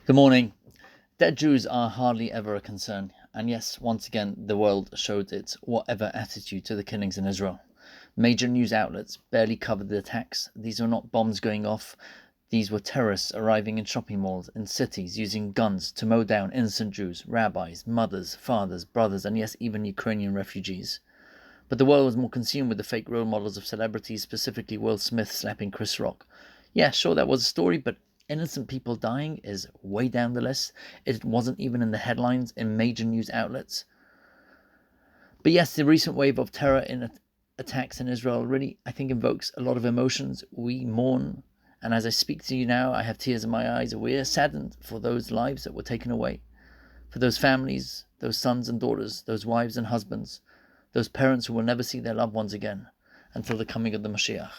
Good morning. Dead Jews are hardly ever a concern, and yes, once again, the world showed its whatever attitude to the killings in Israel. Major news outlets barely covered the attacks. These were not bombs going off, these were terrorists arriving in shopping malls, in cities, using guns to mow down innocent Jews, rabbis, mothers, fathers, brothers, and yes, even Ukrainian refugees. But the world was more consumed with the fake role models of celebrities, specifically Will Smith slapping Chris Rock. Yeah, sure, that was a story, but innocent people dying is way down the list. It wasn't even in the headlines in major news outlets. But yes, the recent wave of terror in attacks in Israel really, I think, invokes a lot of emotions. We mourn, and as I speak to you now, I have tears in my eyes. We're saddened for those lives that were taken away, for those families, those sons and daughters, those wives and husbands, those parents who will never see their loved ones again until the coming of the Mashiach.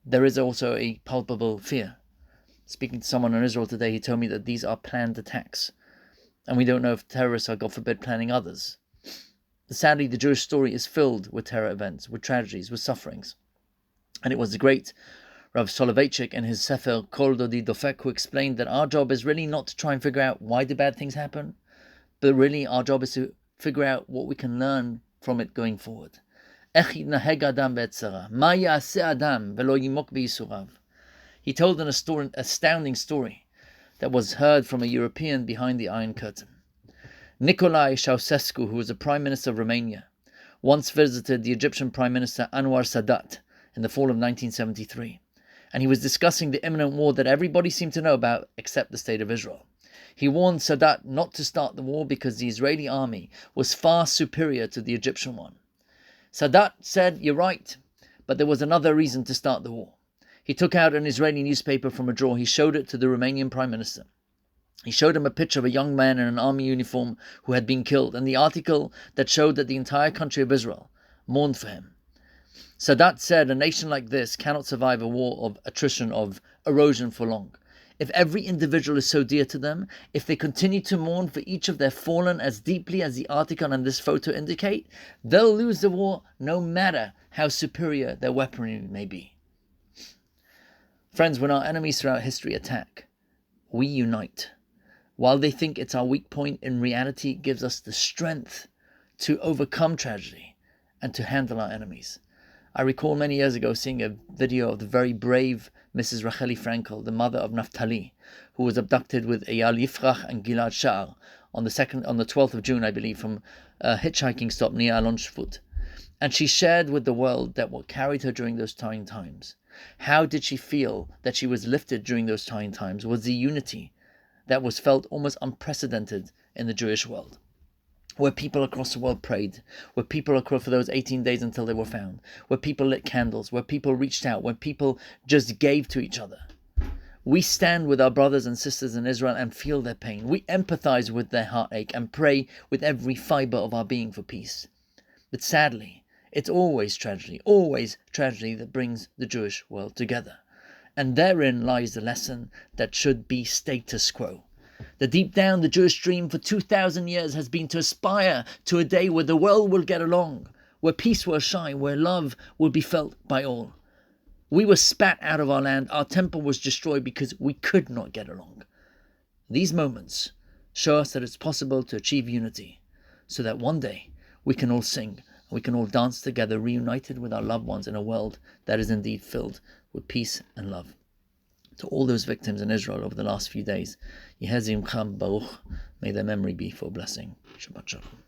There is also a palpable fear. Speaking to someone in Israel today, he told me that these are planned attacks, and we don't know if terrorists are, God forbid, planning others. Sadly, the Jewish story is filled with terror events, with tragedies, with sufferings. And it was the great Rav Soloveitchik in his Sefer Kol Dodi Dofek who explained that our job is really not to try and figure out why do bad things happen, but really our job is to figure out what we can learn from it going forward. He told an astounding story that was heard from a European behind the Iron Curtain. Nicolae Ceausescu, who was the Prime Minister of Romania, once visited the Egyptian Prime Minister Anwar Sadat in the fall of 1973, and he was discussing the imminent war that everybody seemed to know about except the State of Israel. He warned Sadat not to start the war because the Israeli army was far superior to the Egyptian one. Sadat said, "You're right, but there was another reason to start the war." He took out an Israeli newspaper from a drawer. He showed it to the Romanian Prime Minister. He showed him a picture of a young man in an army uniform who had been killed, and the article that showed that the entire country of Israel mourned for him. Sadat said, "A nation like this cannot survive a war of attrition, of erosion for long. If every individual is so dear to them, if they continue to mourn for each of their fallen as deeply as the article and this photo indicate, they'll lose the war no matter how superior their weaponry may be." Friends, when our enemies throughout history attack, we unite. While they think it's our weak point, in reality it gives us the strength to overcome tragedy and to handle our enemies. I recall many years ago seeing a video of the very brave Mrs. Racheli Frankel, the mother of Naftali, who was abducted with Eyal Yifrach and Gilad Sha'ar on the 12th of June, I believe, from a hitchhiking stop near Alon Shvut. And she shared with the world that what carried her during those trying times. How did she feel that she was lifted during those trying times was the unity that was felt almost unprecedented in the Jewish world, where people across the world prayed, where people across for those 18 days until they were found, where people lit candles, where people reached out, where people just gave to each other. We stand with our brothers and sisters in Israel and feel their pain. We empathize with their heartache and pray with every fiber of our being for peace. But sadly, it's always tragedy that brings the Jewish world together. And therein lies the lesson that should be status quo. That deep down the Jewish dream for 2,000 years has been to aspire to a day where the world will get along, where peace will shine, where love will be felt by all. We were spat out of our land, our temple was destroyed because we could not get along. These moments show us that it's possible to achieve unity, so that one day we can all sing, we can all dance together, reunited with our loved ones in a world that is indeed filled with peace and love. To all those victims in Israel over the last few days, Yehi Zimcham Baruch, may their memory be for blessing. Shabbat Shalom.